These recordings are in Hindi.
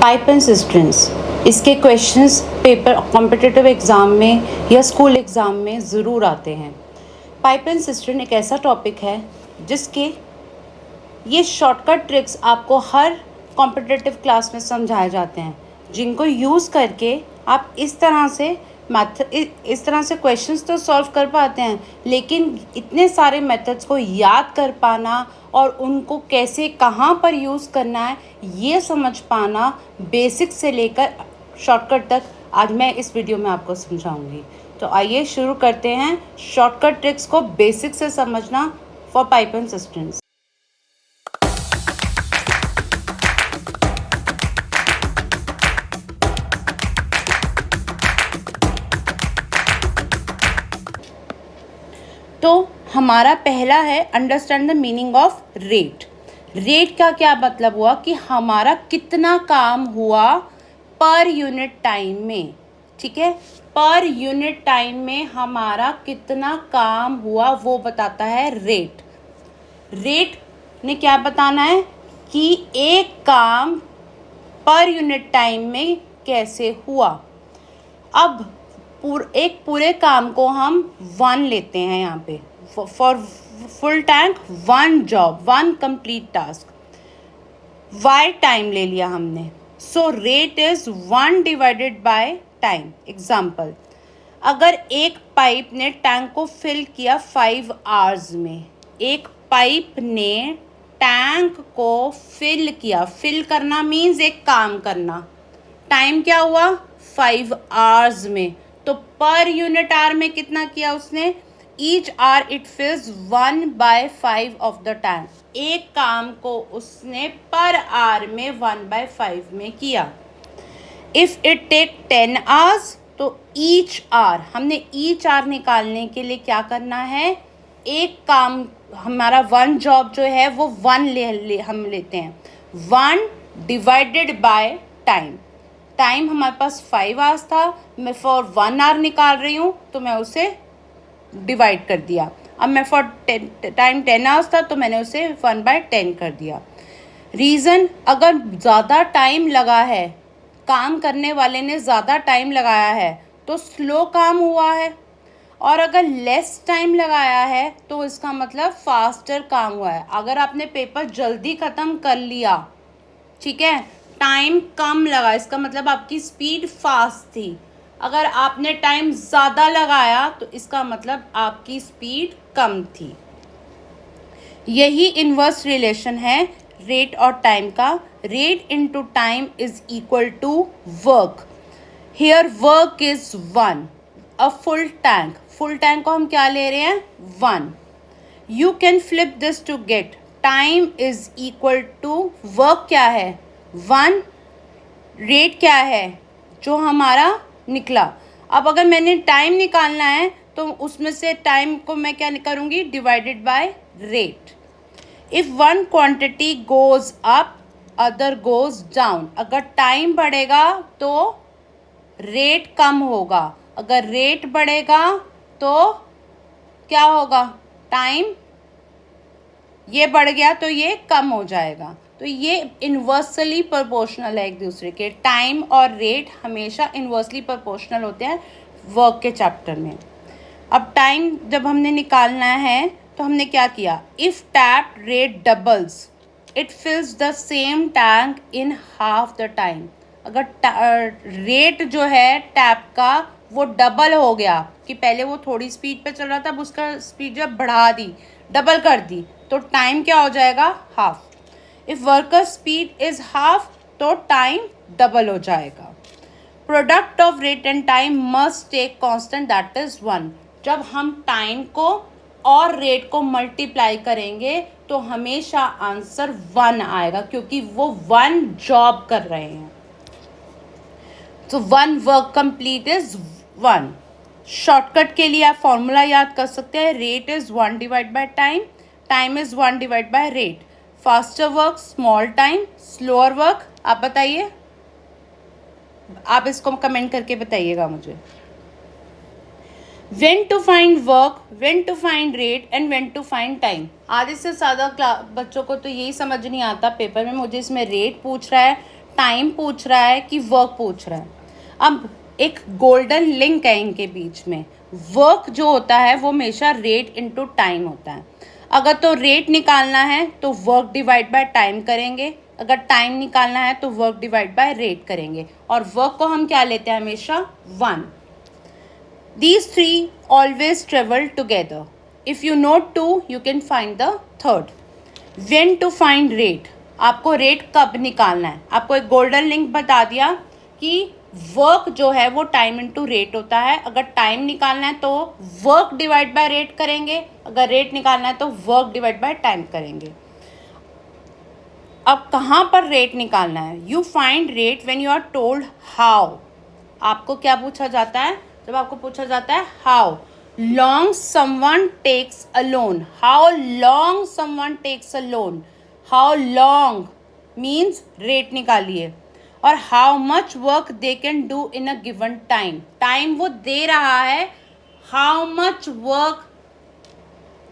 पाइप एंड सिस्टर्न्स, इसके क्वेश्चंस पेपर कॉम्पिटिटिव एग्ज़ाम में या स्कूल एग्ज़ाम में ज़रूर आते हैं। पाइप एंड सिस्टर्न एक ऐसा टॉपिक है जिसके ये शॉर्टकट ट्रिक्स आपको हर कॉम्पिटिटिव क्लास में समझाए जाते हैं, जिनको यूज़ करके आप इस तरह से क्वेश्चंस तो सॉल्व कर पाते हैं, लेकिन इतने सारे मेथड्स को याद कर पाना और उनको कैसे कहाँ पर यूज़ करना है ये समझ पाना, बेसिक से लेकर शॉर्टकट तक आज मैं इस वीडियो में आपको समझाऊंगी। तो आइए शुरू करते हैं शॉर्टकट ट्रिक्स को बेसिक से समझना फॉर पाइप एंड सिस्टर्न्स। तो हमारा पहला है understand the meaning of rate. Rate का क्या मतलब हुआ कि हमारा कितना काम हुआ पर यूनिट टाइम में। ठीक है, पर यूनिट टाइम में हमारा कितना काम हुआ वो बताता है रेट। रेट ने क्या बताना है कि एक काम पर यूनिट टाइम में कैसे हुआ। अब एक पूरे काम को हम 1 लेते हैं यहाँ पे, for full tank 1 job 1 complete task. Why time ले लिया हमने, so rate is 1 divided by time. Example, अगर एक पाइप ने टैंक को फिल किया 5 आवर्स में, एक पाइप ने टैंक को फिल किया, फिल करना मीन्स एक काम करना, टाइम क्या हुआ 5 आवर्स में, तो पर यूनिट आवर में कितना किया उसने, each hour it fills 1/5 of the tank. एक काम को उसने पर आवर में 1/5 में किया। इफ इट टेक 10 आवर्स, तो ईच आवर, हमने ईच आवर निकालने के लिए क्या करना है, एक काम हमारा 1 जॉब जो है वो 1 हम लेते हैं, 1 डिवाइडेड बाय टाइम। टाइम हमारे पास 5 आवर्स था, मैं फॉर 1 आवर निकाल रही हूँ तो मैं उसे डिवाइड कर दिया। अब मैं फॉर टाइम 10 आवर्स था तो मैंने उसे 1/10 कर दिया। रीज़न, अगर ज़्यादा टाइम लगा है, काम करने वाले ने ज़्यादा टाइम लगाया है तो स्लो काम हुआ है, और अगर लेस टाइम लगाया है तो इसका मतलब फास्टर काम हुआ है। अगर आपने पेपर जल्दी ख़त्म कर लिया, ठीक है, टाइम कम लगा, इसका मतलब आपकी स्पीड फास्ट थी। अगर आपने टाइम ज़्यादा लगाया तो इसका मतलब आपकी स्पीड कम थी। यही इन्वर्स रिलेशन है रेट और टाइम का। Rate into time is equal to work. Here work is 1। A full tank, full tank को हम क्या ले रहे हैं 1। You can flip this to get time is equal to work क्या है 1, रेट क्या है जो हमारा निकला। अब अगर मैंने टाइम निकालना है तो उसमें से टाइम को मैं क्या करूँगी, divided by rate. If one quantity goes up other goes down, अगर टाइम बढ़ेगा तो रेट कम होगा, अगर रेट बढ़ेगा तो क्या होगा, टाइम ये बढ़ गया तो ये कम हो जाएगा। तो ये इन्वर्सली प्रोपोर्शनल है एक दूसरे के। टाइम और रेट हमेशा इन्वर्सली प्रोपोर्शनल होते हैं वर्क के चैप्टर में। अब टाइम जब हमने निकालना है तो हमने क्या किया, if tap rate doubles it फिल्स the same tank in half the time. अगर रेट जो है टैप का वो डबल हो गया, कि पहले वो थोड़ी स्पीड पे चल रहा था, अब उसका स्पीड जब बढ़ा दी, डबल कर दी, तो टाइम क्या हो जाएगा half. If worker speed is half तो टाइम डबल हो जाएगा। Product of rate and time must take constant that is 1। जब हम टाइम को और रेट को मल्टीप्लाई करेंगे तो हमेशा आंसर 1 आएगा, क्योंकि वो 1 जॉब कर रहे हैं। तो 1 वर्क कंप्लीट इज 1। शॉर्टकट के लिए आप फॉर्मूला याद कर सकते हैं, rate is 1 divide by time, time is 1 divide by rate. Faster work small time, slower work, आप बताइए, आप इसको कमेंट करके बताइएगा मुझे। when to find work, when to find rate and when to find time। आधे से ज़्यादा बच्चों को तो यही समझ नहीं आता पेपर में, मुझे इसमें रेट पूछ रहा है, टाइम पूछ रहा है कि वर्क पूछ रहा है। अब एक गोल्डन लिंक है इनके बीच में। वर्क जो होता है वो हमेशा रेट इनटू टाइम होता है। अगर तो रेट निकालना है तो वर्क डिवाइड बाय टाइम करेंगे, अगर टाइम निकालना है तो वर्क डिवाइड बाय रेट करेंगे, और वर्क को हम क्या लेते हैं हमेशा 1। These three always travel together. If you know 2, you can find the third. When to find rate? आपको रेट कब निकालना है। आपको एक गोल्डन लिंक बता दिया कि वर्क जो है वो टाइम इनटू रेट होता है। अगर टाइम निकालना है तो वर्क डिवाइड बाय रेट करेंगे, अगर रेट निकालना है तो वर्क डिवाइड बाय टाइम करेंगे। अब कहाँ पर रेट निकालना है? You find rate when you are told how. आपको क्या पूछा जाता है? जब आपको पूछा जाता है how long someone takes a loan, how long someone takes a loan, how long means rate निकालिए, और how much work they can do in a given time, time वो दे रहा है, how much work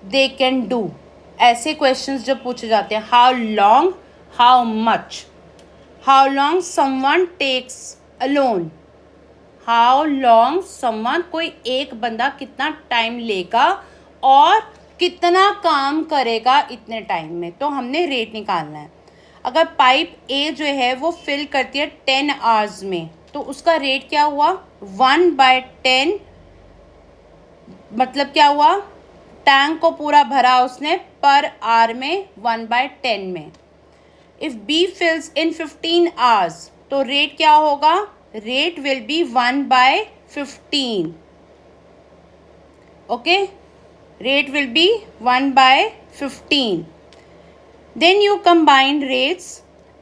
they can do. ऐसे क्वेश्चंस जब पूछे जाते हैं, how long, how much, how long someone takes a loan, how long someone कोई एक बंदा कितना टाइम लेगा और कितना काम करेगा इतने टाइम में, तो हमने रेट निकालना है। अगर पाइप ए जो है वो फिल करती है 10 आवर्स में, तो उसका रेट क्या हुआ? 1/10, मतलब क्या हुआ? टैंक को पूरा भरा उसने पर आवर में 1/10 में। इफ बी फिल्स इन 15 आवर्स, तो रेट क्या होगा? Rate will be 1/15। Okay, rate will be 1/15। Then you combine rates,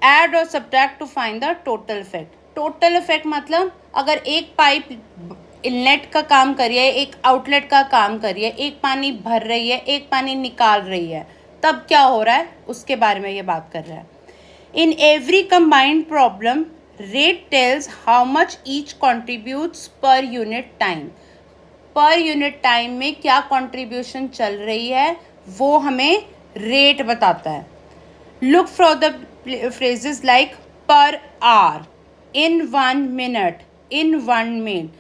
add or subtract to find the total effect. Total effect मतलब अगर एक पाइप इनलेट का काम कर रही है, एक आउटलेट का काम कर रही है, एक पानी भर रही है, एक पानी निकाल रही है, तब क्या हो रहा है उसके बारे में ये बात कर रहा है। In every combined problem rate tales how much each contributes per unit time. Per unit time में क्या कॉन्ट्रीब्यूशन चल रही है वो हमें रेट बताता है। Look for the phrases like per hour, in 1 minute, in 1 minute,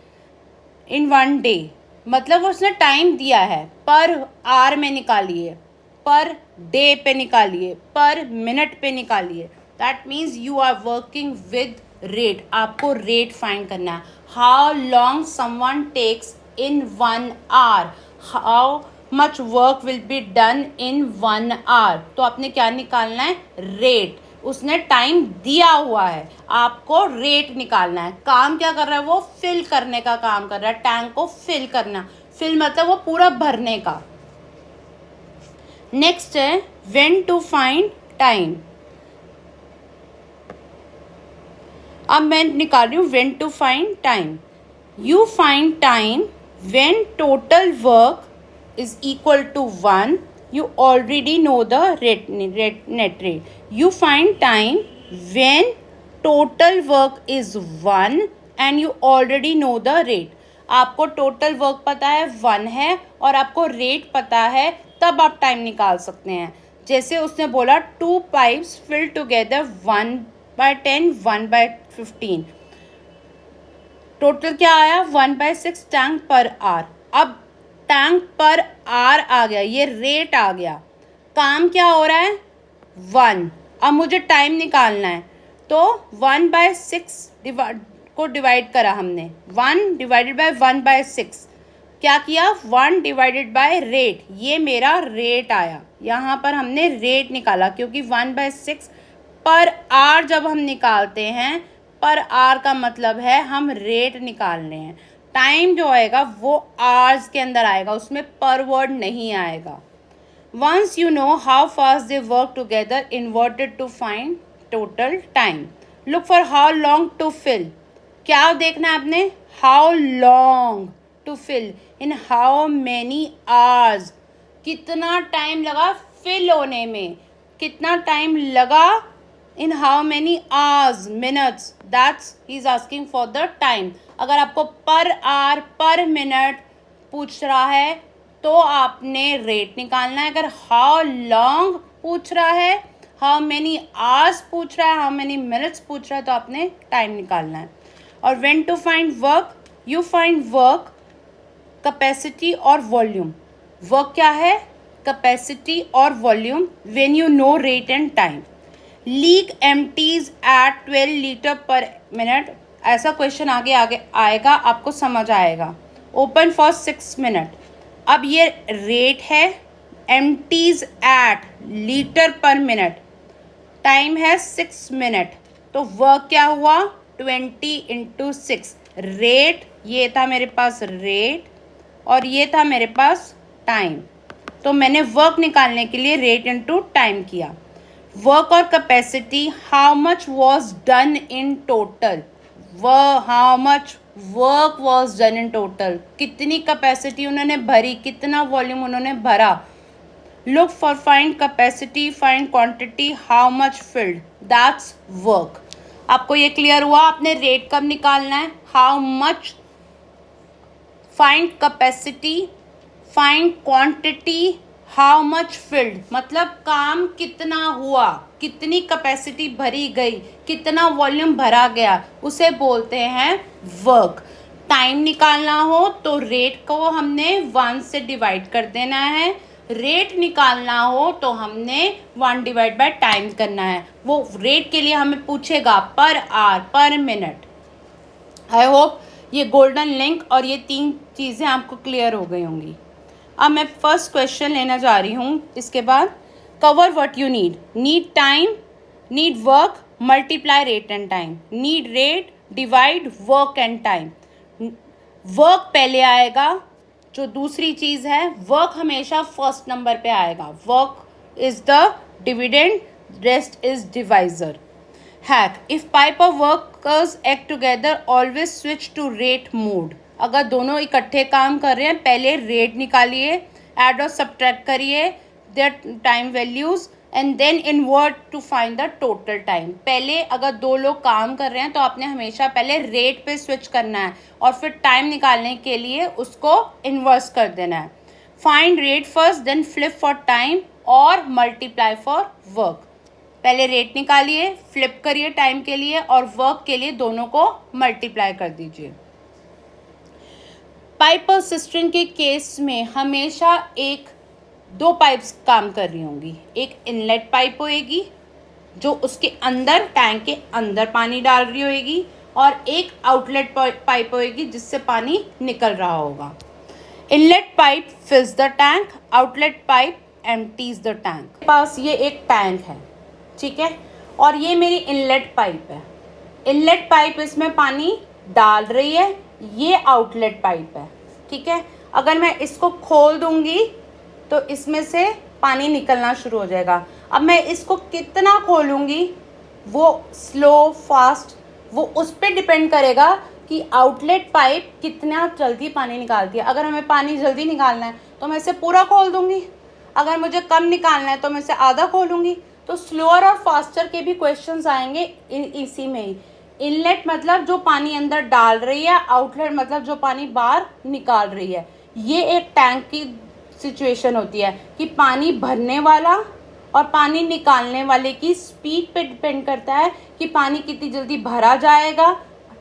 in 1 day, मतलब उसने टाइम दिया है, पर आवर में निकालिए, पर डे पे निकालिए, पर मिनट पे निकालिए। That means you are working with rate. आपको रेट फाइंड करना है। How long someone takes in 1 hour, how much work will be done in 1 hour, तो आपने क्या निकालना है? रेट। उसने टाइम दिया हुआ है, आपको रेट निकालना है। काम क्या कर रहा है वो? फिल करने का काम कर रहा है, टैंक को फिल करना। फिल मतलब वो पूरा भरने का। नेक्स्ट है व्हेन टू फाइंड टाइम। अब मैं निकाल रही हूँ when to find time. You find time when total work is equal to 1. You already know the net rate. You find time when total work is 1 and you already know the rate. आपको टोटल वर्क पता है 1 है और आपको रेट पता है, तब आप टाइम निकाल सकते हैं। जैसे उसने बोला 2 पाइप्स फिल टुगेदर 1/10, 1/15, टोटल क्या आया? 1/6 टैंक पर आवर। अब टैंक पर आर आ गया, ये रेट आ गया। काम क्या हो रहा है? 1। अब मुझे टाइम निकालना है, तो 1/6 को डिवाइड करा हमने। 1 डिवाइडेड बाय 1/6 क्या किया? 1 डिवाइडेड बाय रेट, ये मेरा रेट आया। यहाँ पर हमने रेट निकाला, क्योंकि 1/6 पर आर जब हम निकालते हैं, पर आर का मतलब है हम रेट निकाल रहे हैं। टाइम जो आएगा वो आवर्स के अंदर आएगा, उसमें पर वर्ड नहीं आएगा। Once you know how fast they work together, inverted to find total time. Look for how long to fill. क्या देखना है आपने? How long to fill, in how many hours, कितना टाइम लगा फिल होने में, कितना टाइम लगा in how many hours, minutes, that's he is asking for the time. अगर आपको पर आवर, पर मिनट पूछ रहा है तो आपने रेट निकालना है। अगर हाउ लॉन्ग पूछ रहा है, हाउ मैनी आवर्स पूछ रहा है, हाउ मैनी मिनट्स पूछ रहा है, तो आपने टाइम निकालना है. और when to find work, you find work capacity और वॉल्यूम. वर्क क्या है? कैपेसिटी और volume. When you know rate and time. Leak empties at 12 litre per minute. ऐसा क्वेश्चन आगे आगे आएगा, आपको समझ आएगा. Open for 6 minute. अब ये रेट है, empties at litre per minute, time है 6 मिनट. तो वर्क क्या हुआ? 20 इंटू 6. रेट, ये था मेरे पास रेट और ये था मेरे पास टाइम. तो मैंने वर्क निकालने के लिए रेट इंटू टाइम किया. वर्क और capacity, how much was done in total. How much work was done in total. कितनी कैपेसिटी उन्होंने भरी, कितना वॉल्यूम उन्होंने भरा. Look for find capacity, find quantity, how much field, that's work. आपको ये क्लियर हुआ? आपने रेट कब निकालना है? How much. Find capacity, find quantity, how much field, मतलब काम कितना हुआ, कितनी कैपेसिटी भरी गई, कितना वॉल्यूम भरा गया, उसे बोलते हैं वर्क. टाइम निकालना हो तो रेट को हमने 1 से डिवाइड कर देना है. रेट निकालना हो तो हमने 1 डिवाइड बाय टाइम करना है. वो रेट के लिए हमें पूछेगा पर आवर, पर मिनट. आई होप ये गोल्डन लिंक और ये 3 चीज़ें आपको क्लियर हो गई होंगी. अब मैं फर्स्ट क्वेश्चन लेना जा रही हूँ. इसके बाद cover what you need. Need time, need work, multiply rate and time. Need rate, divide work and time. Work पहले आएगा, जो दूसरी चीज़ है. वर्क हमेशा फर्स्ट नंबर पे आएगा. Work is the dividend, rest is divisor. Hack, if pipe of workers act together always switch to rate mode. अगर दोनों इकट्ठे काम कर रहे हैं, पहले रेट निकालिए, ऐड और सब्ट्रैक्ट करिए their time values and then invert to find the total time. पहले अगर 2 लोग काम कर रहे हैं तो आपने हमेशा पहले रेट पे स्विच करना है और फिर टाइम निकालने के लिए उसको इन्वर्स कर देना है. Find rate first, then flip for time और मल्टीप्लाई फॉर वर्क. पहले रेट निकालिए, फ्लिप करिए टाइम के लिए और वर्क के लिए, दोनों को मल्टीप्लाई कर दीजिए. पाइप और सिस्टर्न के केस में हमेशा 2 पाइप्स काम कर रही होंगी. एक इनलेट पाइप होएगी जो उसके अंदर, टैंक के अंदर पानी डाल रही होएगी, और एक आउटलेट पाइप होएगी जिससे पानी निकल रहा होगा. Inlet pipe fills the tank, outlet pipe empties the tank. पास ये एक टैंक है, ठीक है, और ये मेरी इनलेट पाइप है. इनलेट पाइप इसमें पानी डाल रही है, ये आउटलेट पाइप है, ठीक है. अगर मैं इसको खोल दूंगी तो इसमें से पानी निकलना शुरू हो जाएगा. अब मैं इसको कितना खोलूंगी, वो स्लो फास्ट, वो उस पर डिपेंड करेगा कि आउटलेट पाइप कितना जल्दी पानी निकालती है. अगर हमें पानी जल्दी निकालना है तो मैं इसे पूरा खोल दूंगी. अगर मुझे कम निकालना है तो मैं इसे आधा खोलूंगी. तो स्लोअर और फास्टर के भी क्वेश्चंस आएंगे इसी में ही. इनलेट मतलब जो पानी अंदर डाल रही है, आउटलेट मतलब जो पानी बाहर निकाल रही है. ये एक टैंक की सिचुएशन होती है कि पानी भरने वाला और पानी निकालने वाले की स्पीड पे डिपेंड करता है कि पानी कितनी जल्दी भरा जाएगा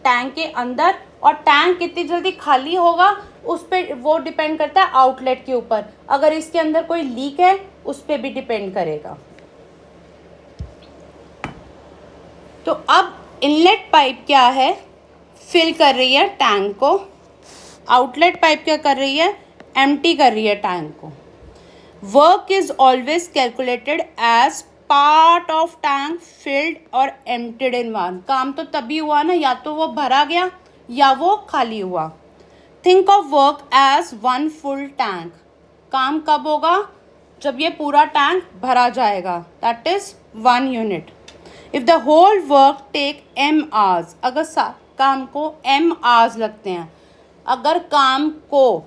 टैंक के अंदर, और टैंक कितनी जल्दी खाली होगा उस पर वो डिपेंड करता है आउटलेट के ऊपर. अगर इसके अंदर कोई लीक है उस पर भी डिपेंड करेगा. तो अब इनलेट पाइप क्या है, फिल कर रही है टैंक को. आउटलेट पाइप क्या कर रही है, एम्प्टी कर रही है टैंक को. Work is always calculated as part of tank filled और एम्प्टीड इन वन. काम तो तभी हुआ ना, या तो वो भरा गया या वो खाली हुआ. Think of work as 1 full tank. काम कब होगा, जब ये पूरा टैंक भरा जाएगा, that is 1 unit. If the whole work take m hours, अगर काम को m hours लगते हैं, अगर काम को,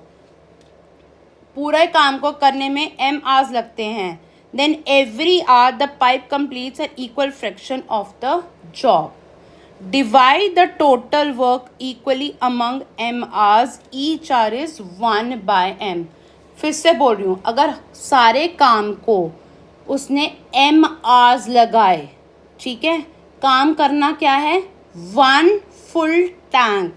पूरे काम को करने में m hours लगते हैं, then every hour the pipe completes an equal fraction of the job. Divide the total work equally among m hours, each hour is 1 by m. फिर से बोल रही हूँ, अगर सारे काम को उसने m आवर्स लगाए, ठीक है। काम करना क्या है, 1 फुल टैंक,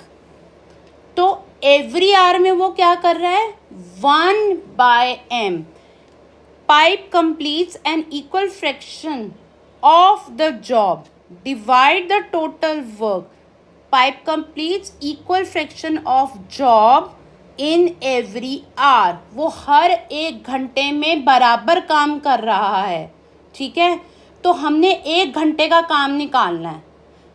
तो एवरी आवर में वो क्या कर रहा है, 1/m। Pipe completes an equal fraction of the job, divide the total work। Pipe completes equal fraction of job in every hour, वो हर 1 घंटे में बराबर काम कर रहा है, ठीक है। तो हमने 1 घंटे का काम निकालना है,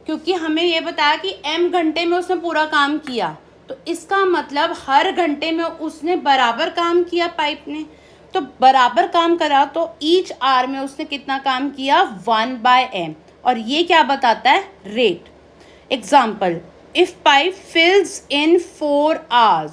क्योंकि हमें ये बताया कि m घंटे में उसने पूरा काम किया, तो इसका मतलब हर घंटे में उसने बराबर काम किया पाइप ने, तो बराबर काम करा तो ईच आवर में उसने कितना काम किया, 1/m। और ये क्या बताता है, rate. Example, if pipe fills in 4 hours,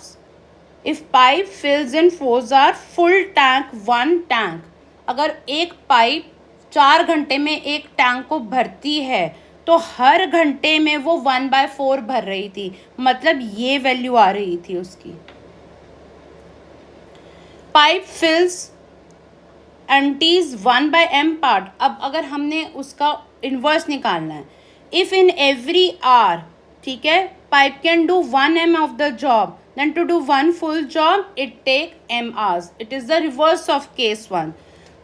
if pipe fills in 4 hours, full tank 1 tank. अगर एक पाइप 4 घंटे में एक टैंक को भरती है तो हर घंटे में वो 1/4 भर रही थी, मतलब ये वैल्यू आ रही थी उसकी। Pipe fills empties 1/m part. अब अगर हमने उसका इन्वर्स निकालना है, इफ इन एवरी आवर, ठीक है, pipe can do 1m of the job, then to do 1 full job it take m hours। It is the reverse of case 1।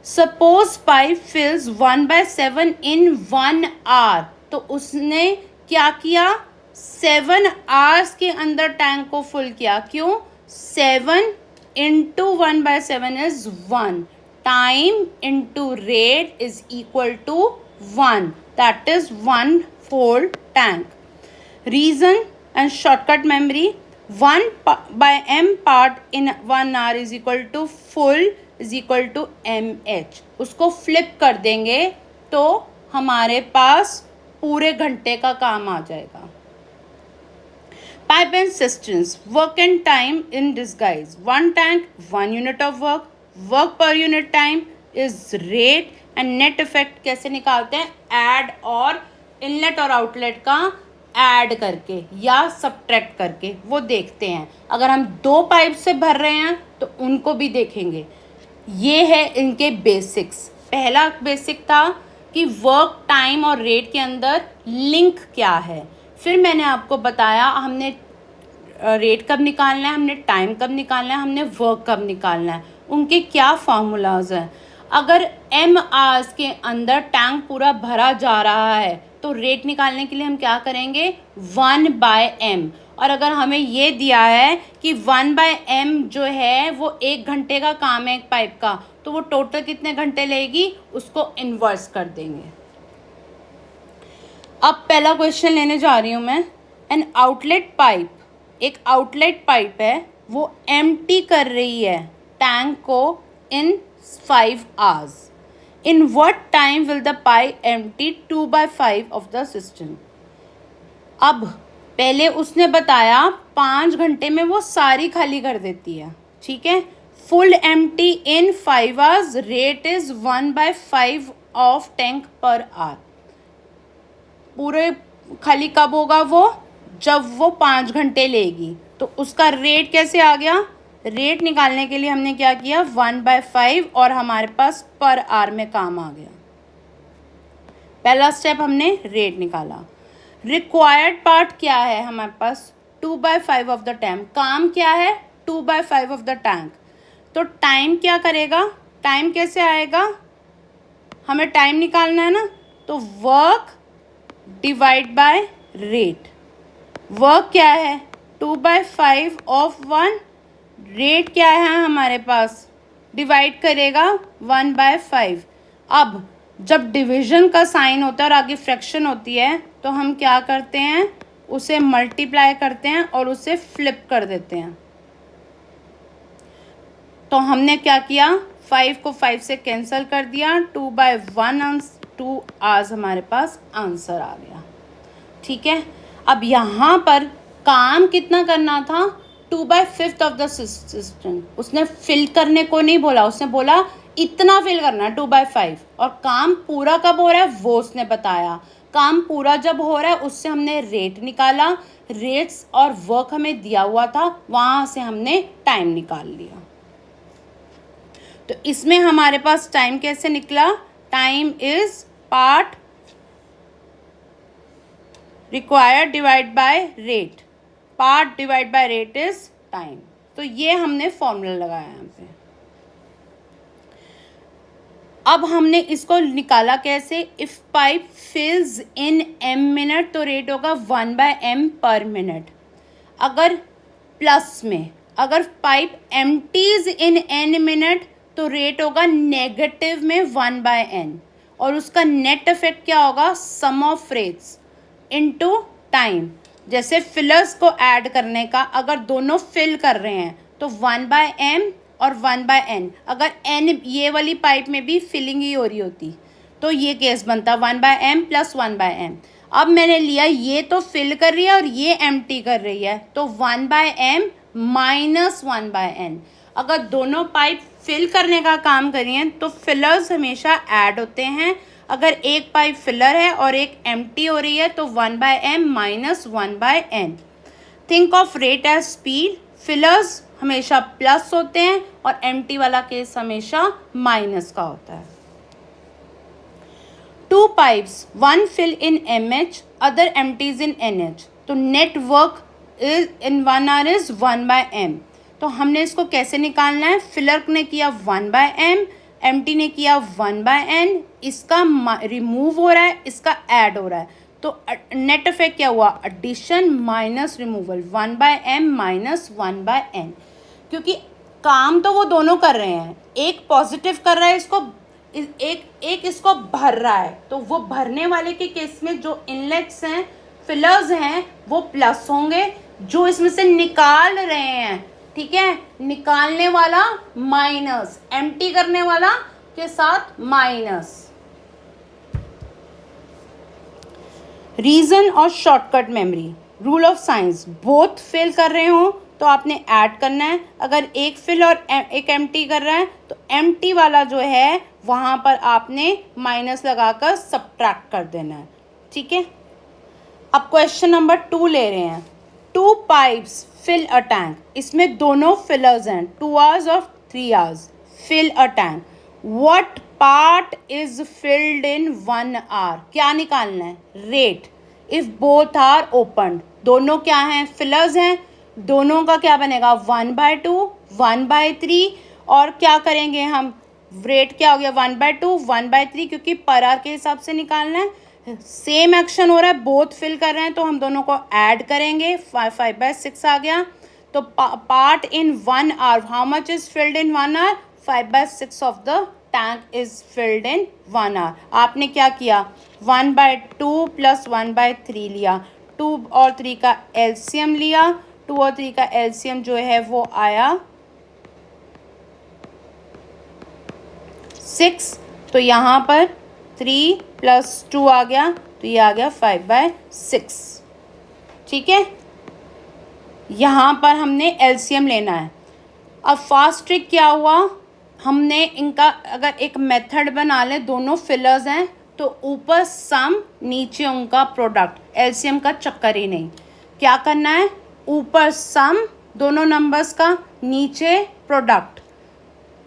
Suppose pipe fills 1/7 in 1 hour, तो उसने क्या किया, 7 hours के अंदर टैंक को फुल किया। क्यों, 7 into 1/7 is 1, time into rate is equal to 1, that is 1 full tank। Reason and shortcut memory, 1/m part in 1 hour is equal to full is equal to mh। उसको फ्लिप कर देंगे तो हमारे पास पूरे घंटे का काम आ जाएगा। Pipe and cisterns, work and time in disguise, 1 tank 1 unit of work, work per unit time is rate, and net effect कैसे निकालते हैं, ऐड और इनलेट और आउटलेट का ऐड करके या सब्ट्रैक्ट करके, वो देखते हैं। अगर हम 2 पाइप से भर रहे हैं तो उनको भी देखेंगे। ये है इनके बेसिक्स। पहला बेसिक था कि वर्क, टाइम और रेट के अंदर लिंक क्या है। फिर मैंने आपको बताया हमने रेट कब निकालना है, हमने टाइम कब निकालना है, हमने वर्क कब निकालना है, उनके क्या फार्मूलाज हैं। अगर m आवर्स के अंदर टैंक पूरा भरा जा रहा है तो रेट निकालने के लिए हम क्या करेंगे, 1/m। और अगर हमें ये दिया है कि 1/m जो है वो 1 घंटे का काम है एक पाइप का, तो वो टोटल कितने घंटे लेगी, उसको इन्वर्स कर देंगे। अब पहला क्वेश्चन लेने जा रही हूँ मैं। एन आउटलेट पाइप, एक आउटलेट पाइप है, वो एम्प्टी कर रही है टैंक को इन 5 hours। In what time will the pipe empty 2/5 of the system. अब पहले उसने बताया 5 घंटे में वो सारी खाली कर देती है, ठीक है। Full empty in 5 hours, rate is 1/5 of tank per hour. पूरे खाली कब होगा वो, जब वो 5 घंटे लेगी। तो उसका रेट कैसे आ गया, रेट निकालने के लिए हमने क्या किया, 1/5 और हमारे पास पर आवर में काम आ गया। पहला स्टेप हमने रेट निकाला। रिक्वायर्ड पार्ट क्या है हमारे पास, 2/5 ऑफ द टैंक। काम क्या है, 2/5 ऑफ द टैंक। तो टाइम क्या करेगा, टाइम कैसे आएगा, हमें टाइम निकालना है ना, तो work divide by rate. Work क्या है, 2/5 ऑफ 1, रेट क्या है हमारे पास, डिवाइड करेगा 1/5। अब जब डिवीजन का साइन होता है और आगे फ्रैक्शन होती है तो हम क्या करते हैं, उसे मल्टीप्लाई करते हैं और उसे फ्लिप कर देते हैं। तो हमने क्या किया, 5 को 5 से कैंसिल कर दिया, 2/1 2 hours हमारे पास आंसर आ गया, ठीक है। अब यहाँ पर काम कितना करना था, 2/5 ऑफ द सिस्टम। उसने फिल करने को नहीं बोला, उसने बोला इतना फिल करना है 2/5। और काम पूरा कब हो रहा है वो उसने बताया। काम पूरा जब हो रहा है उससे हमने रेट निकाला, रेट्स और वर्क हमें दिया हुआ था, वहाँ से हमने टाइम निकाल लिया। तो इसमें हमारे पास टाइम कैसे निकला, time is part required divide by rate, part divide by rate is time. तो ये हमने फॉर्मूला लगाया यहाँ पे। अब हमने इसको निकाला कैसे, if pipe fills in m minute तो रेट होगा 1/m पर मिनट। अगर प्लस में, अगर pipe empties in n minute तो रेट होगा नेगेटिव में 1/n, और उसका नेट इफेक्ट क्या होगा, sum of rates into time. जैसे फिलर्स को ऐड करने का, अगर दोनों फिल कर रहे हैं तो 1/m और 1/n, अगर n ये वाली पाइप में भी फिलिंग ही हो रही होती तो ये केस बनता 1/m प्लस 1/m। अब मैंने लिया ये तो फिल कर रही है और ये एम्प्टी कर रही है, तो 1/m माइनस 1/n। अगर दोनों पाइप फिल करने का काम कर रही हैं तो फिलर्स हमेशा ऐड होते हैं। अगर एक पाइप फिलर है और एक एम्प्टी हो रही है तो 1/m minus 1/n। Think of rate as speed, fillers हमेशा प्लस होते हैं और एम्प्टी वाला केस हमेशा माइनस का होता है। Two pipes, one fill in mh, other empties in nh, तो net work is in 1 hour is 1/m। तो हमने इसको कैसे निकालना है, फिलर ने किया 1/m, एम्प्टी ने किया 1/n, इसका रिमूव हो रहा है, इसका ऐड हो रहा है, तो नेट इफेक्ट क्या हुआ, addition minus removal, 1/m minus 1/n। क्योंकि काम तो वो दोनों कर रहे हैं, एक पॉजिटिव कर रहा है इसको, एक इसको भर रहा है, तो वो भरने वाले के केस में जो इनलेट्स हैं, फिलर्स हैं, वो प्लस होंगे, जो इसमें से निकाल रहे हैं, ठीक है, निकालने वाला माइनस, एम्प्टी करने वाला के साथ माइनस। रीजन और shortcut memory, rule of science, both fill कर रहे हो तो आपने ऐड करना है, अगर एक फिल और एक एम्प्टी कर रहा है तो एम्प्टी वाला जो है वहाँ पर आपने माइनस लगाकर सब्ट्रैक्ट कर देना है, ठीक है। अब क्वेश्चन नंबर 2 ले रहे हैं, 2 पाइप्स फिल अ टैंक, इसमें दोनों फिलर्स हैं, 2 आवर्स और 3 hours, fill a tank, what part is filled in 1 hour, क्या निकालना है, rate, if both are open, दोनों क्या हैं, फिलर्स हैं, दोनों का क्या बनेगा 1/2 1/3, और क्या करेंगे हम, रेट क्या हो गया 1/2 1/3, क्योंकि पर आवर के हिसाब से निकालना है, सेम एक्शन हो रहा है, बोथ फिल कर रहे हैं तो हम दोनों को ऐड करेंगे, 5/6 आ गया। तो part in 1 hour, how much is filled in 1 hour, 5/6 of the tank is filled in 1 hour. आपने क्या किया, 1/2 प्लस 1/3 लिया, 2 और 3 का एलसीएम लिया, 2 और 3 का एलसीएम जो है वो आया 6, तो यहाँ पर 3 + 2 आ गया, तो ये आ गया 5/6, ठीक है। यहाँ पर हमने एलसीएम लेना है। अब फास्ट ट्रिक क्या हुआ, हमने इनका अगर एक मेथड बना लें, दोनों फिलर्स हैं तो ऊपर सम नीचे उनका प्रोडक्ट, एलसीएम का चक्कर ही नहीं, क्या करना है, ऊपर सम दोनों नंबर्स का, नीचे प्रोडक्ट,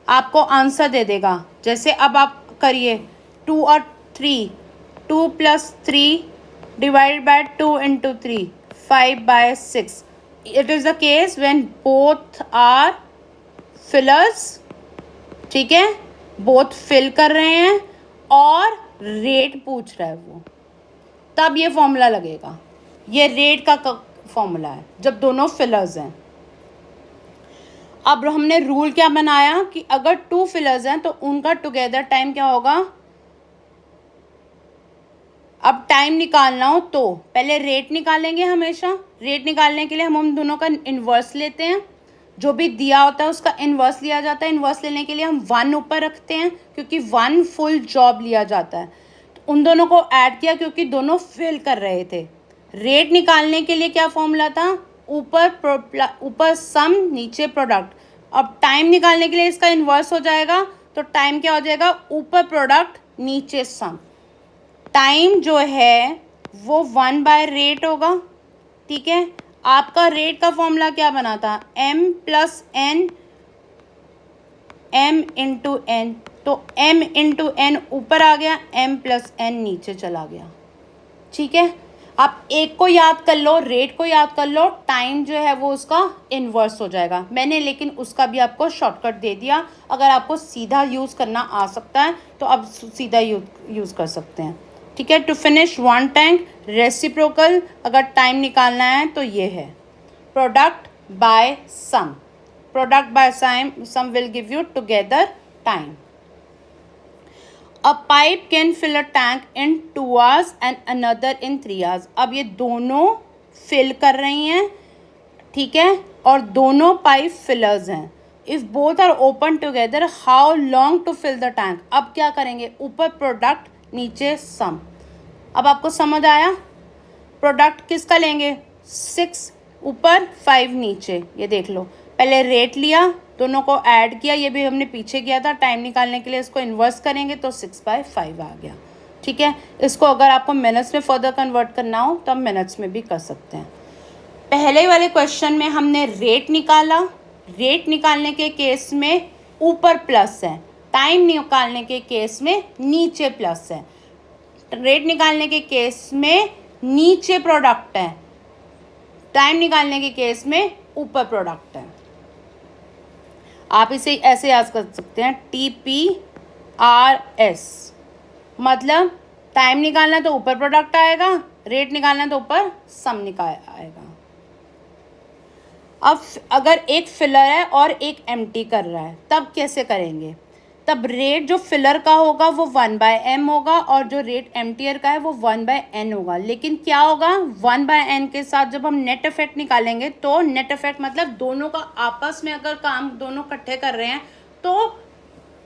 आपको आंसर दे देगा। जैसे अब आप करिए 2 और 3, 2 + 3 divide by 2 × 3, 5/6। It is the case when both are fillers, ठीक है, बोथ फिल कर रहे हैं और रेट पूछ रहा है वो, तब ये फॉर्मूला लगेगा। ये रेट का फॉर्मूला है जब दोनों फिलर्स हैं। अब हमने रूल क्या बनाया कि अगर 2 फिलर्स हैं तो उनका टुगेदर टाइम क्या होगा, अब टाइम निकालना हो तो पहले रेट निकालेंगे, हमेशा रेट निकालने के लिए हम दोनों का इन्वर्स लेते हैं, जो भी दिया होता है उसका इन्वर्स लिया जाता है। इन्वर्स लेने के लिए हम 1 ऊपर रखते हैं क्योंकि 1 फुल जॉब लिया जाता है, तो उन दोनों को ऐड किया क्योंकि दोनों फिल कर रहे थे। रेट निकालने के लिए क्या फॉर्मूला था, ऊपर सम नीचे प्रोडक्ट। अब टाइम निकालने के लिए इसका इन्वर्स हो जाएगा, तो टाइम क्या हो जाएगा, ऊपर प्रोडक्ट नीचे सम। टाइम जो है वो 1/रेट होगा, ठीक है। आपका रेट का फॉर्मूला क्या बना था, m + n m into N, तो m इंटू एन ऊपर आ गया, m प्लस n नीचे चला गया। ठीक है, आप एक को याद कर लो, रेट को याद कर लो, टाइम जो है वो उसका इन्वर्स हो जाएगा। मैंने लेकिन उसका भी आपको शॉर्टकट दे दिया। अगर आपको सीधा यूज़ करना आ सकता है तो आप सीधा यूज़ कर सकते हैं। ठीक है, to finish one tank reciprocal अगर टाइम निकालना है तो ये है product by sum. Product by sum will give you together time. A pipe can fill a tank in 2 hours and another in 3 hours। अब ये दोनों फिल कर रही हैं, ठीक है, और दोनों पाइप फिलर्स हैं। If both are open together how long to fill the tank. अब क्या करेंगे, ऊपर प्रोडक्ट नीचे सम। अब आपको समझ आया, प्रोडक्ट किसका लेंगे, 6 ऊपर 5 नीचे। ये देख लो, पहले रेट लिया, दोनों को ऐड किया, ये भी हमने पीछे किया था। टाइम निकालने के लिए इसको इन्वर्स करेंगे तो 6/5 आ गया। ठीक है, इसको अगर आपको मिनट्स में फर्दर कन्वर्ट करना हो तो हम मिनट्स में भी कर सकते हैं। पहले वाले क्वेश्चन में हमने रेट निकाला, रेट निकालने के केस में ऊपर प्लस है, टाइम निकालने के केस में नीचे प्लस है। रेट निकालने के केस में नीचे प्रोडक्ट है, टाइम निकालने के केस में ऊपर प्रोडक्ट है। आप इसे ऐसे याद कर सकते हैं, TPRS, मतलब टाइम निकालना तो ऊपर प्रोडक्ट आएगा, रेट निकालना तो ऊपर सम निकाल आएगा। अब अगर एक फिलर है और एक एम्प्टी कर रहा है तब कैसे करेंगे, तब रेट जो फिलर का होगा वो 1/m होगा और जो रेट एम्प्टियर का है वो 1/n होगा। लेकिन क्या होगा, 1/n के साथ जब हम नेट इफेक्ट निकालेंगे तो नेट इफेक्ट मतलब दोनों का आपस में अगर काम दोनों इकट्ठे कर रहे हैं तो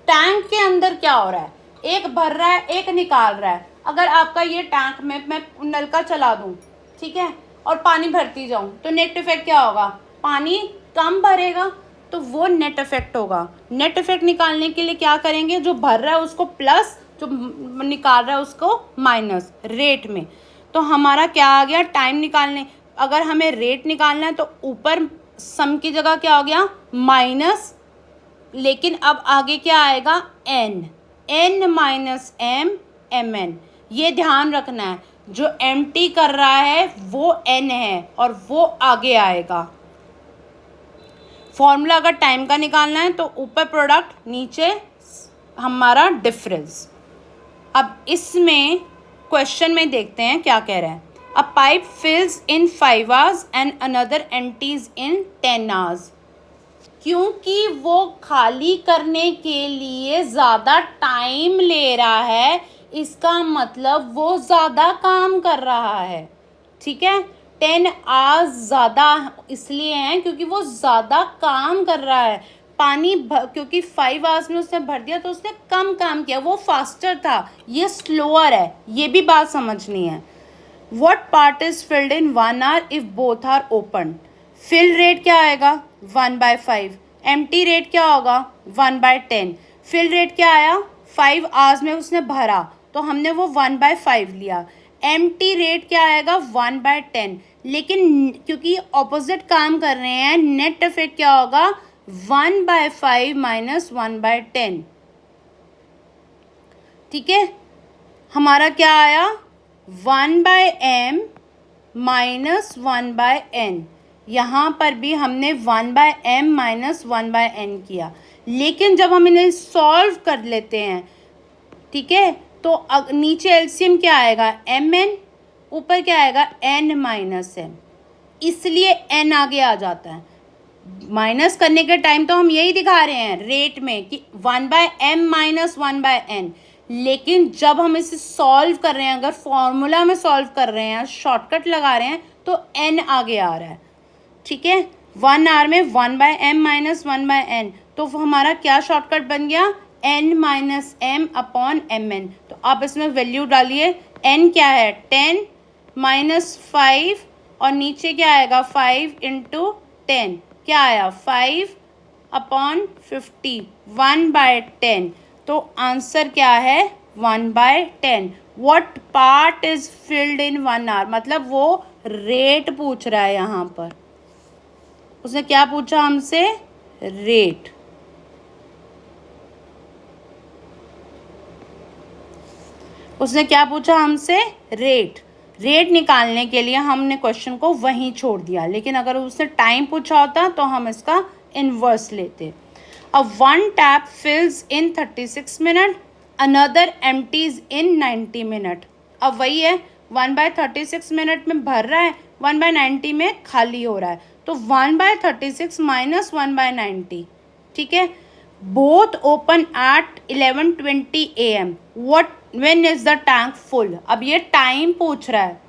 टैंक के अंदर क्या हो रहा है, एक भर रहा है एक निकाल रहा है। अगर आपका ये टैंक में मैं नलका चला दूँ, ठीक है, और पानी भरती जाऊँ तो नेट इफेक्ट क्या होगा, पानी कम भरेगा, तो वो नेट इफेक्ट होगा। नेट इफेक्ट निकालने के लिए क्या करेंगे, जो भर रहा है उसको प्लस, जो निकाल रहा है उसको माइनस रेट में। तो हमारा क्या आ गया, टाइम निकालने, अगर हमें रेट निकालना है तो ऊपर सम की जगह क्या हो गया माइनस, लेकिन अब आगे क्या आएगा, n माइनस m mn। ये ध्यान रखना है, जो एम्प्टी कर रहा है वो n है और वो आगे आएगा। फॉर्मूला अगर टाइम का निकालना है तो ऊपर प्रोडक्ट नीचे हमारा डिफरेंस। अब इसमें क्वेश्चन में देखते हैं क्या कह रहा है। A pipe fills in 5 hours and another empties in 10 hours। क्योंकि वो खाली करने के लिए ज़्यादा टाइम ले रहा है, इसका मतलब वो ज़्यादा काम कर रहा है। ठीक है, 10 hours ज़्यादा इसलिए हैं क्योंकि वो ज़्यादा काम कर रहा है। पानी क्योंकि 5 hours में उसने भर दिया तो उसने कम काम किया, वो फास्टर था, ये स्लोअर है, ये भी बात समझनी है। What part is filled in 1 hour if both are open? Fill rate क्या आएगा 1/5, एम्प्टी रेट क्या होगा 1/10। फिल रेट क्या आया, 5 hours में उसने भरा तो हमने वो 1/5 लिया। एम्प्टी रेट क्या आएगा 1/10, लेकिन क्योंकि ऑपोजिट काम कर रहे हैं नेट इफेक्ट क्या होगा 1/5 माइनस 1/10। ठीक है, हमारा क्या आया 1/m माइनस 1/n। यहाँ पर भी हमने 1/m माइनस 1/n किया, लेकिन जब हम इन्हें सॉल्व कर लेते हैं, ठीक है, तो नीचे एलसीएम क्या आएगा mn, ऊपर क्या आएगा n माइनस m, इसलिए n आगे आ जाता है। माइनस करने के टाइम तो हम यही दिखा रहे हैं रेट में कि 1/m माइनस 1/n, लेकिन जब हम इसे सॉल्व कर रहे हैं, अगर फॉर्मूला में सॉल्व कर रहे हैं, शॉर्टकट लगा रहे हैं, तो n आगे आ रहा है। ठीक है, 1 hour में 1/m माइनस 1/n, तो हमारा क्या शॉर्टकट बन गया n minus m upon mn। तो आप इसमें वैल्यू डालिए, n क्या है 10 माइनस 5 और नीचे क्या आएगा 5 इंटू 10, क्या आया 5 अपॉन 50, 1/10। तो आंसर क्या है 1/10। What part is filled in 1 hour, मतलब वो रेट पूछ रहा है। यहाँ पर उसने क्या पूछा हमसे, रेट। उसने क्या पूछा हमसे, रेट। रेट निकालने के लिए हमने क्वेश्चन को वहीं छोड़ दिया, लेकिन अगर उसने टाइम पूछा होता तो हम इसका इन्वर्स लेते। अब 1 टैप फिल्स इन 36 मिनट, अनदर एम्प्टीज इन 90 मिनट। अब वही है, 1/36 मिनट में भर रहा है, 1/90 में खाली हो रहा है, तो 1/36 माइनस 1/90, ठीक है। Both open at 11:20 AM, what when is the tank full. अब ये टाइम पूछ रहा है,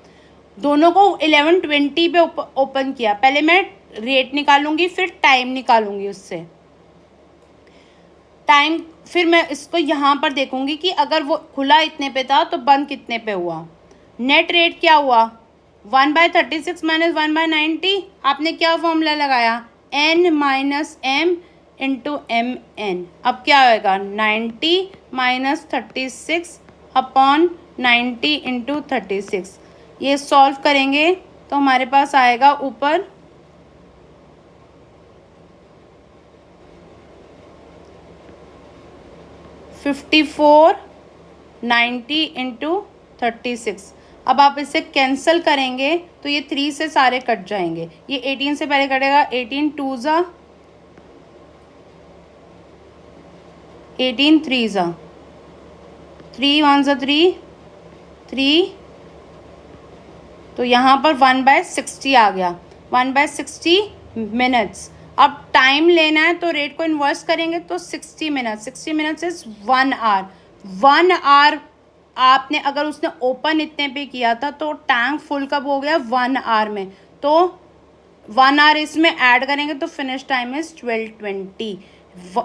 दोनों को 11:20 पे ओपन किया। पहले मैं रेट निकालूंगी, फिर टाइम निकालूंगी उससे। टाइम, फिर मैं इसको यहाँ पर देखूंगी कि अगर वो खुला इतने पे था तो बंद कितने पे हुआ। नेट रेट क्या हुआ, 1/36 माइनस 1/90। आपने क्या फॉर्मूला लगाया, n minus m into M N. अब क्या होएगा, 90 माइनस 36 अपॉन 90 इंटू 36। ये सॉल्व करेंगे तो हमारे पास आएगा ऊपर 54 90 इंटू 36। अब आप इसे कैंसिल करेंगे तो ये 3 से सारे कट जाएंगे, ये 18 से पहले कटेगा, 18 2 ज़ा 18 3 ज़ा 3 1 ज़ा 3 3, तो यहाँ पर 1/60 आ गया, 1/60 मिनट्स। अब टाइम लेना है तो रेट को इन्वर्स करेंगे तो 60 minute, 60 minutes is 1 hour. 1 hour आपने, अगर उसने ओपन इतने पे किया था तो टैंक फुल कब हो गया, 1 आवर में, तो 1 आवर इसमें ऐड करेंगे तो फिनिश टाइम इज 12:20।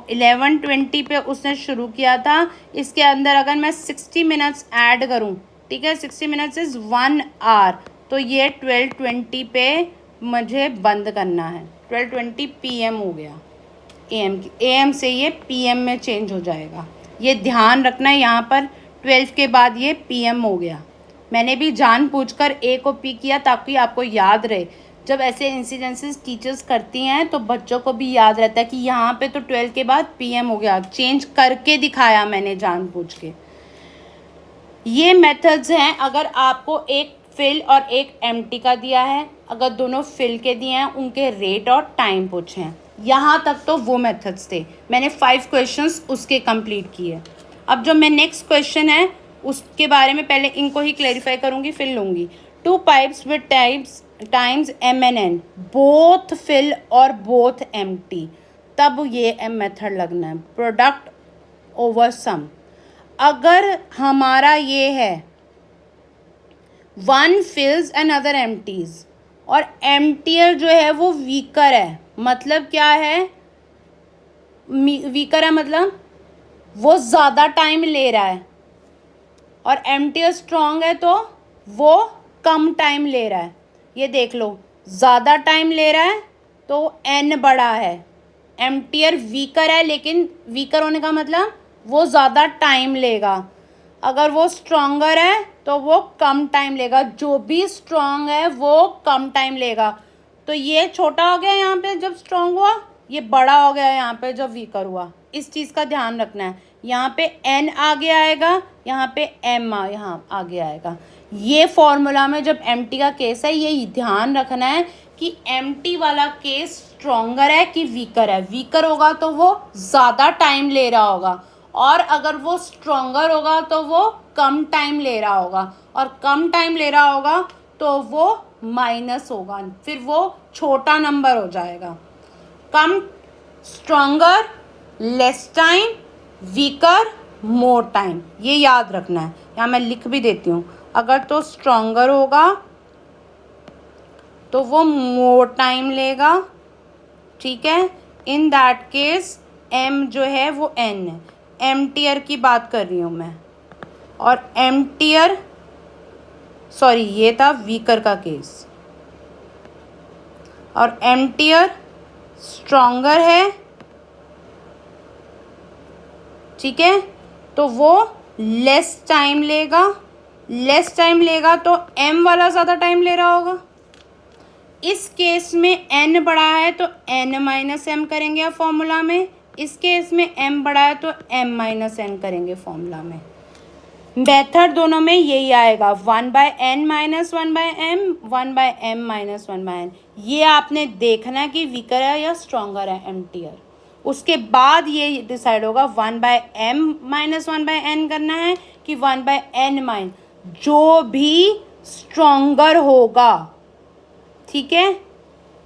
11:20 पे उसने शुरू किया था, इसके अंदर अगर मैं 60 मिनट्स ऐड करूं, ठीक है, 60 मिनट्स इज 1 आवर, तो ये 12:20 पे मुझे बंद करना है। 12:20 PM हो गया, AM से ये PM में चेंज हो जाएगा। ये ध्यान रखना है, यहाँ पर 12 के बाद ये PM हो गया। मैंने भी जानबूझकर A को P किया ताकि आपको याद रहे। जब ऐसे इंसिडेंसेस टीचर्स करती हैं तो बच्चों को भी याद रहता है कि यहाँ पे तो 12 के बाद PM हो गया, चेंज करके दिखाया मैंने जानबूझ के। ये मेथड्स हैं अगर आपको एक फिल और एक एम्प्टी का दिया है, अगर दोनों फिल के दिए हैं, उनके रेट और टाइम पूछे हैं। यहाँ तक तो वो मेथड्स थे, मैंने 5 क्वेश्चंस उसके कंप्लीट किए। अब जो मैं नेक्स्ट क्वेश्चन है उसके बारे में पहले इनको ही क्लैरिफाई करूँगी, फिर लूँगी। 2 pipes with times M and N, both fill और बोथ एम्प्टी, तब ये मेथड लगना है, प्रोडक्ट ओवर सम। अगर हमारा ये है 1 फिल्स एंड अदर एम्प्टीज, और एम्प्टियर जो है वो वीकर है, मतलब क्या है, वीकर है मतलब वो ज़्यादा टाइम ले रहा है, और एम्प्टियर स्ट्रॉन्ग है तो वो कम टाइम ले रहा है। ये देख लो, ज़्यादा टाइम ले रहा है तो N बड़ा है, एम्प्टियर वीकर है, लेकिन वीकर होने का मतलब वो ज़्यादा टाइम लेगा। अगर वो स्ट्रॉन्गर है तो वो कम टाइम लेगा, जो भी स्ट्रॉन्ग है वो कम टाइम लेगा। तो ये छोटा हो गया यहाँ पे जब स्ट्रॉन्ग हुआ, ये बड़ा हो गया यहाँ पे जब वीकर हुआ। इस चीज़ का ध्यान रखना है, यहाँ पे N आगे आएगा, यहाँ पे M यहाँ आगे आएगा। ये फॉर्मूला में जब एम्प्टी का केस है, ये ध्यान रखना है कि एम्प्टी वाला केस स्ट्रॉन्गर है कि वीकर है। वीकर होगा तो वो ज़्यादा टाइम ले रहा होगा, और अगर वो स्ट्रॉन्गर होगा तो वो कम टाइम ले रहा होगा, और कम टाइम ले रहा होगा तो वो माइनस होगा, फिर वो छोटा नंबर हो जाएगा। कम, stronger, less time, weaker, more time, ये याद रखना है। यहाँ मैं लिख भी देती हूँ, अगर तो स्ट्रॉन्गर होगा तो वो मोर टाइम लेगा, ठीक है। इन दैट केस M जो है वो N है, एम्प्टियर की बात कर रही हूँ मैं, और एम्प्टियर, सॉरी ये था वीकर का केस, और एम्प्टियर स्ट्रॉन्गर है, ठीक है, तो वो लेस टाइम लेगा। लेस टाइम लेगा तो M वाला ज़्यादा टाइम ले रहा होगा। इस केस में N बड़ा है तो N माइनस M करेंगे आप फॉर्मूला में, इस केस में M बड़ा है तो M माइनस N करेंगे फॉर्मूला में। मेथड दोनों में यही आएगा, 1/n minus 1/m, 1/m minus 1/n। ये आपने देखना है कि वीकर है या स्ट्रॉन्गर है एम्पटियर। उसके बाद ये डिसाइड होगा 1/m माइनस 1/n करना है कि 1/n माइनस, जो भी स्ट्रॉन्गर होगा, ठीक है,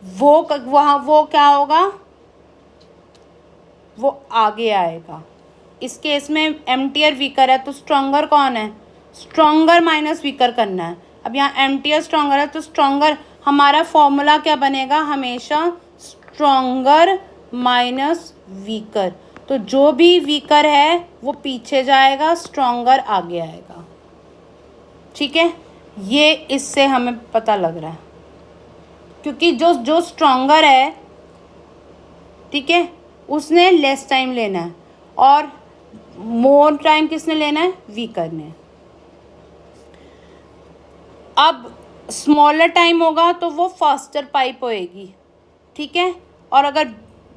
वो क्या होगा, वो आगे आएगा। इस केस में एम्पटियर वीकर है तो स्ट्रॉन्गर कौन है, स्ट्रॉन्गर माइनस वीकर करना है। अब यहाँ एम्पटियर स्ट्रॉन्गर है तो स्ट्रॉन्गर, हमारा फॉर्मूला क्या बनेगा हमेशा, स्ट्रॉन्गर माइनस वीकर। तो जो भी वीकर है वो पीछे जाएगा, स्ट्रॉन्गर आगे आएगा। ठीक है, ये इससे हमें पता लग रहा है, क्योंकि जो स्ट्रॉन्गर है, ठीक है, उसने लेस टाइम लेना है और मोर टाइम किसने लेना है, वीकर ने। अब स्मॉलर टाइम होगा तो वो फास्टर पाइप होएगी, ठीक है, और अगर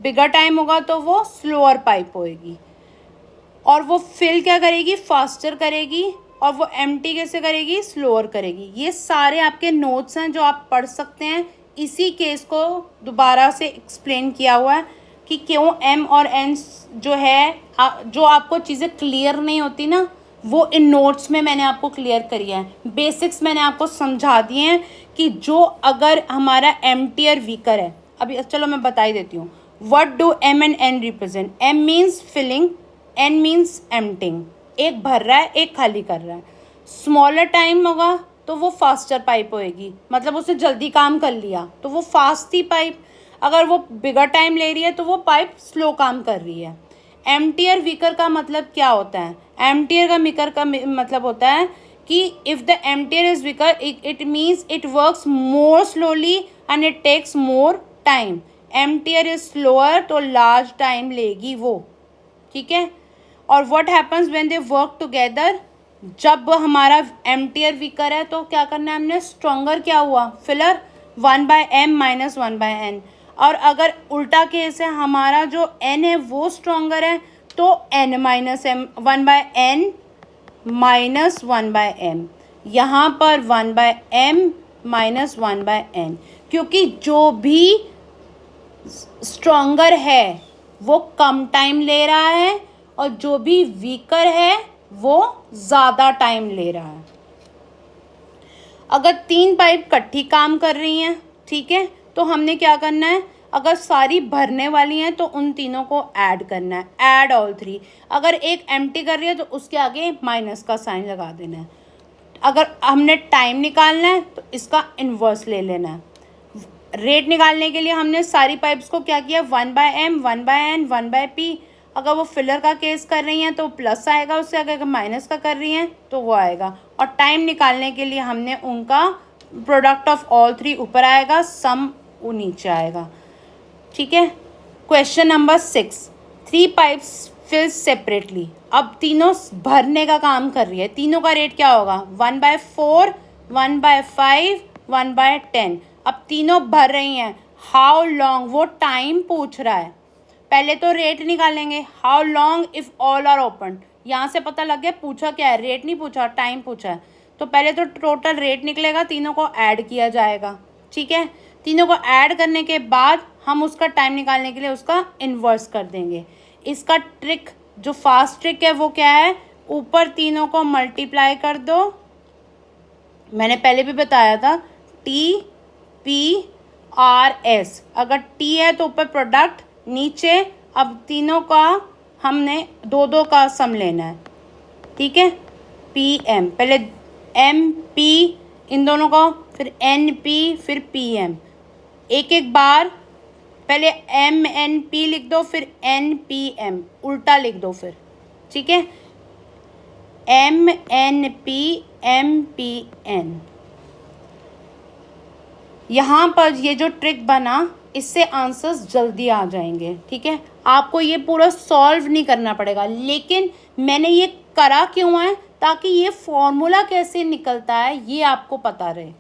बिगर टाइम होगा तो वो स्लोअर पाइप होएगी। और वो फिल क्या करेगी, फास्टर करेगी, और वो एम्प्टी कैसे करेगी, स्लोअर करेगी। ये सारे आपके नोट्स हैं जो आप पढ़ सकते हैं। इसी केस को दोबारा से एक्सप्लेन किया हुआ है कि क्यों एम और एन जो है, जो आपको चीज़ें क्लियर नहीं होती ना, वो इन नोट्स में मैंने आपको क्लियर करी है। बेसिक्स मैंने आपको समझा दिए हैं कि जो अगर हमारा एम्प्टियर वीकर है, अभी चलो मैं बता ही देती हूँ। What do M and N represent, M means filling, N means emptying. एक भर रहा है, एक खाली कर रहा है। स्मॉलर टाइम होगा तो वो फास्टर पाइप होएगी, मतलब उसने जल्दी काम कर लिया तो वो फास्ट थी पाइप। अगर वो बिगर टाइम ले रही है तो वो पाइप स्लो काम कर रही है। एम्प्टियर वीकर का मतलब क्या होता है, एम्प्टियर का वीकर का मतलब होता है कि if the emptier is weaker it means it works more slowly and it takes more time. Emptier is slower तो लार्ज टाइम लेगी वो, ठीक है। और what happens when they work together, जब हमारा एम्प्टियर वीकर है तो क्या करना है हमने, स्ट्रॉन्गर क्या हुआ, फिलर, 1/m माइनस 1/n। और अगर उल्टा केस है, हमारा जो n है वो स्ट्रॉन्गर है तो n minus m, 1/n minus 1/m। यहाँ पर 1/m माइनस 1/n, क्योंकि जो भी स्ट्रॉन्गर है वो कम टाइम ले रहा है और जो भी वीकर है वो ज़्यादा टाइम ले रहा है। अगर 3 पाइप इकट्ठी काम कर रही हैं, ठीक है, तो हमने क्या करना है, अगर सारी भरने वाली हैं तो उन तीनों को ऐड करना है, ऐड ऑल 3। अगर एक एम्प्टी कर रही है तो उसके आगे माइनस का साइन लगा देना है। अगर हमने टाइम निकालना है तो इसका इन्वर्स ले लेना है। रेट निकालने के लिए हमने सारी पाइप्स को क्या किया, 1/m, 1/n, 1/p। अगर वो फिलर का केस कर रही हैं तो प्लस आएगा, उससे अगर माइनस का कर रही हैं तो वो आएगा। और टाइम निकालने के लिए हमने उनका प्रोडक्ट ऑफ ऑल 3 ऊपर आएगा, सम वो नीचे आएगा, ठीक है। Question number 6, 3 pipes fill separately. अब तीनों भरने का काम कर रही है, तीनों का रेट क्या होगा, 1/4, 1/5, 1/10। अब तीनों भर रही हैं, हाउ लॉन्ग, वो टाइम पूछ रहा है। पहले तो रेट निकालेंगे, how long if all are open. यहाँ से पता लग गया पूछा क्या है, रेट नहीं पूछा, टाइम पूछा है। तो पहले तो टोटल रेट निकलेगा, तीनों को ऐड किया जाएगा, ठीक है। तीनों को ऐड करने के बाद हम उसका टाइम निकालने के लिए उसका इन्वर्स कर देंगे। इसका ट्रिक, जो फास्ट ट्रिक है वो क्या है, ऊपर तीनों को मल्टीप्लाई कर दो। मैंने पहले भी बताया था, TPRS। अगर T है तो ऊपर प्रोडक्ट, नीचे अब तीनों का हमने 2 का सम लेना है, ठीक है। PM, पहले MP इन दोनों को, फिर NP, फिर PM। एक एक बार पहले MNP लिख दो, फिर NPM, उल्टा लिख दो फिर, ठीक है। MNP MPN। यहाँ पर ये जो ट्रिक बना, इससे आंसर्स जल्दी आ जाएंगे, ठीक है। आपको ये पूरा सॉल्व नहीं करना पड़ेगा, लेकिन मैंने ये करा क्यों है, ताकि ये फॉर्मूला कैसे निकलता है ये आपको पता रहे।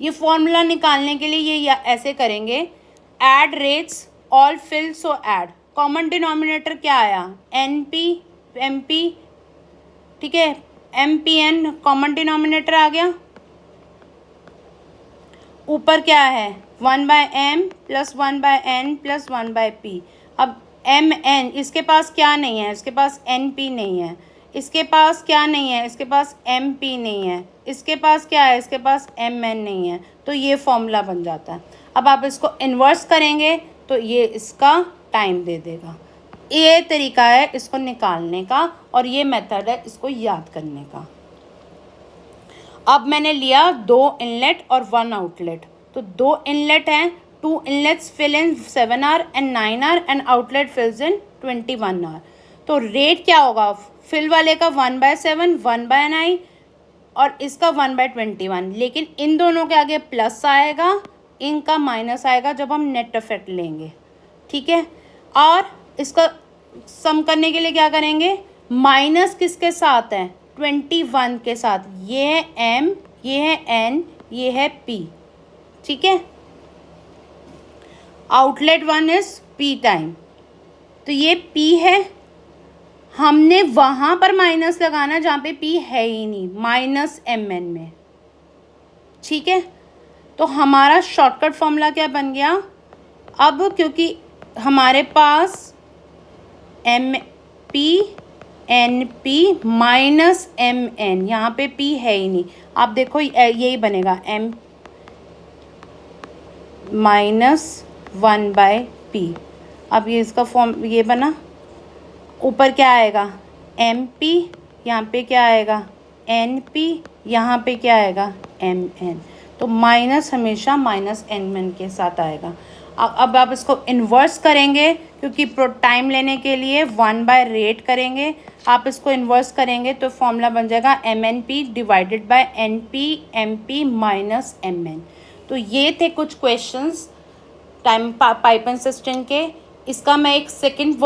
ये फॉर्मूला निकालने के लिए ये ऐसे करेंगे, add rates all feel so add. Common denominator क्या आया, NP MP, ठीक है, MPN कॉमन डिनोमिनेटर आ गया, ऊपर क्या है 1/m + 1/n + 1/p। अब mn इसके पास क्या नहीं है, इसके पास np नहीं है, इसके पास क्या नहीं है, इसके पास mp नहीं है, इसके पास क्या है, इसके पास mn नहीं है, तो ये फॉर्मूला बन जाता है। अब आप इसको इन्वर्स करेंगे तो ये इसका टाइम दे देगा। ये तरीका है इसको निकालने का और ये मेथड है इसको याद करने का। अब मैंने लिया 2 इनलेट और 1 आउटलेट, तो 2 इनलेट हैं, 2 inlets fill in 7 hour and 9 hour and outlet fills in 21 hour. तो रेट क्या होगा, फिल वाले का 1/7 1/9 और इसका 1/21, लेकिन इन दोनों के आगे प्लस आएगा, इनका माइनस आएगा जब हम नेट इफेक्ट लेंगे। ठीक है, और इसका सम करने के लिए क्या करेंगे, माइनस किसके साथ है 21 के साथ, ये है m, ये है n, ये है p। ठीक है, आउटलेट 1 इज p टाइम, तो ये p है, हमने वहाँ पर माइनस लगाना जहाँ पे p है ही नहीं, -mn में। ठीक है, तो हमारा शॉर्टकट फॉर्मूला क्या बन गया, अब क्योंकि हमारे पास MP NP -mn, यहाँ पे p है ही नहीं, आप देखो यही बनेगा m -1/p। अब ये इसका फॉर्म ये बना, ऊपर क्या आएगा MP, यहाँ पे क्या आएगा NP, यहाँ पे क्या आएगा mn, तो माइनस हमेशा -mn के साथ आएगा। अब आप इसको इन्वर्स करेंगे क्योंकि टाइम लेने के लिए 1/रेट करेंगे, आप इसको इन्वर्स करेंगे तो फॉर्मूला बन जाएगा MNP divided by NP MP -mn। तो ये थे कुछ क्वेश्चंस टाइम पाइपलाइन सिस्टम के। इसका मैं एक सेकंड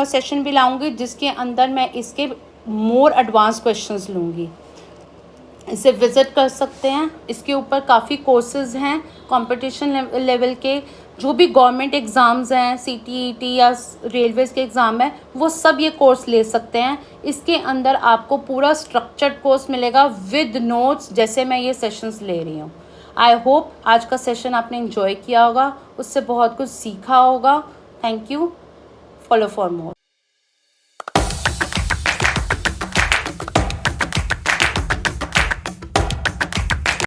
सेशन भी लाऊंगी जिसके अंदर मैं इसके मोर एडवांस क्वेश्चंस लूँगी, इसे विज़िट कर सकते हैं। इसके ऊपर काफ़ी कोर्सेज़ हैं कंपटीशन लेवल के, जो भी गवर्नमेंट एग्ज़ाम्स हैं, CTET या रेलवेज़ के एग्ज़ाम है, वो सब ये कोर्स ले सकते हैं। इसके अंदर आपको पूरा स्ट्रक्चर्ड कोर्स मिलेगा विद नोट्स, जैसे मैं ये सेशंस ले रही हूँ। आई होप आज का सेशन आपने एंजॉय किया होगा, उससे बहुत कुछ सीखा होगा। Thank you, follow for more.